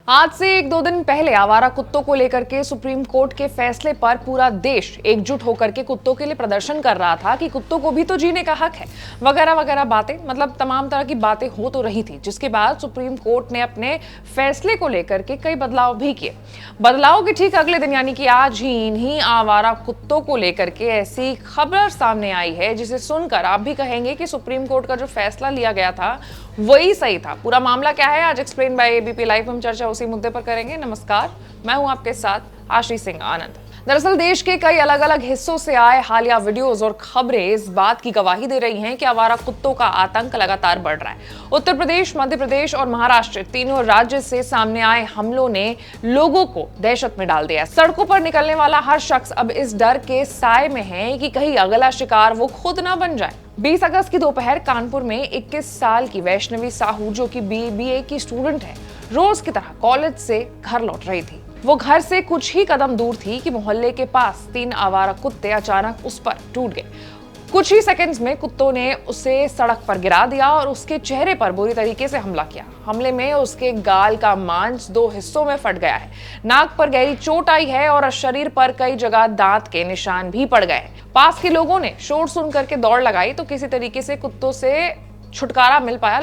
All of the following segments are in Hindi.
आज से एक दो दिन पहले आवारा कुत्तों को लेकर के सुप्रीम कोर्ट के फैसले पर पूरा देश एकजुट होकर के कुत्तों के लिए प्रदर्शन कर रहा था कि कुत्तों को भी तो जीने का हक है, वगैरह वगैरह बातें, मतलब तमाम तरह की बातें हो तो रही थी। जिसके बाद सुप्रीम कोर्ट ने अपने फैसले को लेकर के कई बदलाव भी किए। बदलाव के ठीक अगले दिन यानी कि आज ही इन्हीं आवारा कुत्तों को लेकर के ऐसी खबर सामने आई है जिसे सुनकर आप भी कहेंगे कि सुप्रीम कोर्ट का जो फैसला लिया गया था वही सही था। पूरा मामला क्या है, आज एक्सप्लेन बाय एबीपी लाइव हम चर्चा उसी मुद्दे पर करेंगे। नमस्कार, मैं हूं आपके साथ आशी सिंह आनंद। दरअसल देश के कई अलग अलग हिस्सों से आए हालिया वीडियोस और खबरें इस बात की गवाही दे रही हैं कि आवारा कुत्तों का आतंक लगातार बढ़ रहा है। उत्तर प्रदेश, मध्य प्रदेश और महाराष्ट्र तीनों राज्य से सामने आए हमलों ने लोगों को दहशत में डाल दिया। सड़कों पर निकलने वाला हर शख्स अब इस डर के साए में है कि कहीं अगला शिकार वो खुद ना बन जाए। 20 अगस्त की दोपहर कानपुर में 21 साल की वैष्णवी साहू, जो कि बीए की स्टूडेंट है, रोज की तरह कॉलेज से घर लौट रही थी। वो घर से कुछ ही कदम दूर थी कि मोहल्ले के पास 3 आवारा कुत्ते अचानक उस पर टूट गए। कुछ ही सेकंड्स में कुत्तों ने उसे सड़क पर गिरा दिया और उसके चेहरे पर बुरी तरीके से हमला किया। हमले में उसके गाल का मांस 2 हिस्सों में फट गया है, नाक पर गहरी चोट आई है और शरीर पर कई जगह दांत के निशान भी पड़ गए। पास के लोगों ने शोर सुन करके दौड़ लगाई तो किसी तरीके से कुत्तों से छुटकारा मिल पाया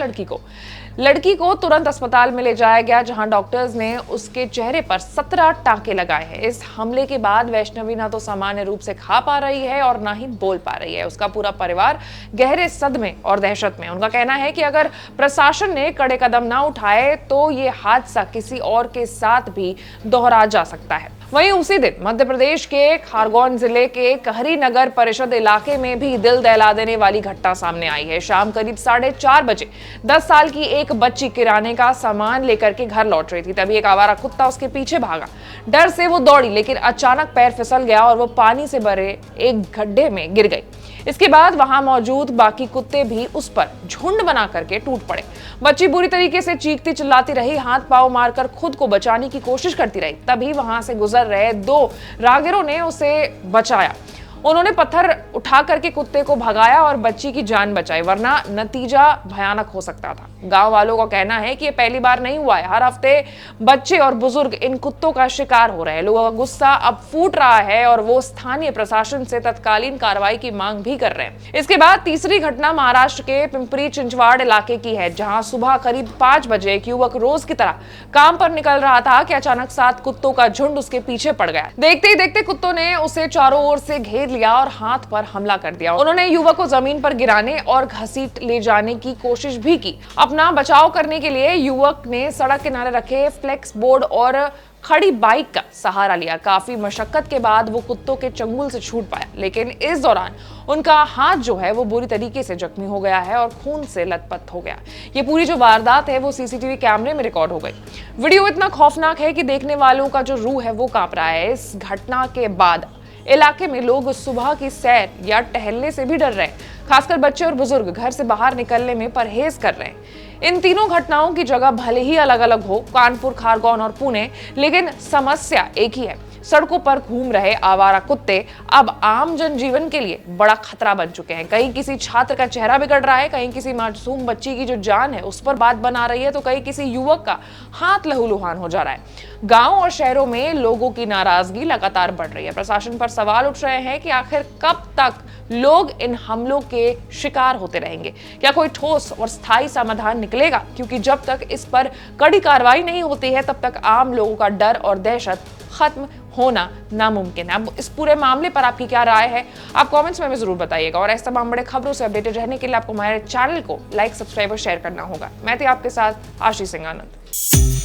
लड़की को तुरंत अस्पताल में ले जाया गया, जहां डॉक्टर्स ने उसके चेहरे पर 17 टांके लगाए हैं। इस हमले के बाद वैष्णवी ना तो सामान्य रूप से खा पा रही है और ना ही बोल पा रही है। उसका पूरा परिवार गहरे सदमे और दहशत में। उनका कहना है कि अगर प्रशासन ने कड़े कदम ना उठाए तो ये हादसा किसी और के साथ भी दोहरा जा सकता है। वहीं उसी दिन मध्य प्रदेश के खरगोन जिले के कहरी नगर परिषद इलाके में भी दिल दहला देने वाली घटना सामने आई है। शाम करीब 4:30 बजे 10 साल की एक बच्ची किराने का सामान लेकर के घर लौट रही थी, तभी एक आवारा कुत्ता उसके पीछे भागा। डर से वो दौड़ी, लेकिन अचानक पैर फिसल गया और वो पानी से भरे एक गड्ढे में गिर गई। इसके बाद वहां मौजूद बाकी कुत्ते भी उस पर झुंड बना करके टूट पड़े। बच्ची बुरी तरीके से चीखती चिल्लाती रही, हाथ पांव मारकर खुद को बचाने की कोशिश करती रही। तभी वहां से गुजर रहे 2 राहगीरों ने उसे बचाया। उन्होंने पत्थर उठा करके कुत्ते को भगाया और बच्ची की जान बचाई, वरना नतीजा भयानक हो सकता था। गांव वालों का कहना है कि ये पहली बार नहीं हुआ है, हर हफ्ते बच्चे और बुजुर्ग इन कुत्तों का शिकार हो रहे हैं। लोगों का गुस्सा अब फूट रहा है और वो स्थानीय प्रशासन से तत्कालीन कार्रवाई की मांग भी कर रहे हैं। इसके बाद तीसरी घटना महाराष्ट्र के पिंपरी चिंचवाड़ इलाके की है, जहां सुबह करीब 5 बजे एक युवक रोज की तरह काम पर निकल रहा था कि अचानक 7 कुत्तों का झुंड उसके पीछे पड़ गया। देखते ही देखते कुत्तों ने उसे चारों ओर से घेर लिया और हाथ पर हमला कर दिया। उन्होंने युवक को जमीन पर गिराने और घसीट ले जाने की कोशिश भी की। अपना बचाव करने के लिए युवक ने सड़क किनारे रखे फ्लेक्स बोर्ड और खड़ी बाइक का सहारा लिया। काफी मशक्कत के बाद वो कुत्तों के चंगुल से छूट पाया, लेकिन इस दौरान उनका हाथ जो है वो बुरी तरीके से जख्मी हो गया है और खून से लथपथ हो गया। ये पूरी जो वारदात है वो सीसीटीवी कैमरे में रिकॉर्ड हो गई। वीडियो इतना खौफनाक है कि देखने वालों का जो रूह है वो कांप रहा है। इस घटना के बाद इलाके में लोग सुबह की सैर या टहलने से भी डर रहे हैं। खासकर बच्चे और बुजुर्ग घर से बाहर निकलने में परहेज कर रहे हैं। इन तीनों घटनाओं की जगह भले ही अलग अलग हो, कानपुर, खरगोन और पुणे, लेकिन समस्या एक ही है। सड़कों पर घूम रहे आवारा कुत्ते अब आम जनजीवन के लिए बड़ा खतरा बन चुके हैं। कहीं किसी छात्र का चेहरा बिगड़ रहा है, कहीं किसी मासूम बच्ची की जो जान है उस पर बात बना रही है, तो कहीं किसी युवक का हाथ लहूलुहान हो जा रहा है। गांव और शहरों में लोगों की नाराजगी लगातार बढ़ रही है। प्रशासन पर सवाल उठ रहे हैं कि आखिर कब तक लोग इन हमलों के शिकार होते रहेंगे। क्या कोई ठोस और स्थायी समाधान निकलेगा? क्योंकि जब तक इस पर कड़ी कार्रवाई नहीं होती है तब तक आम लोगों का डर और दहशत खत्म होना नामुमकिन है। अब इस पूरे मामले पर आपकी क्या राय है, आप कमेंट्स में जरूर बताइएगा। और ऐसे तमाम बड़े खबरों से अपडेटेड रहने के लिए आपको हमारे चैनल को लाइक, सब्सक्राइब और शेयर करना होगा। मैं थी आपके साथ आशी सिंह आनंद।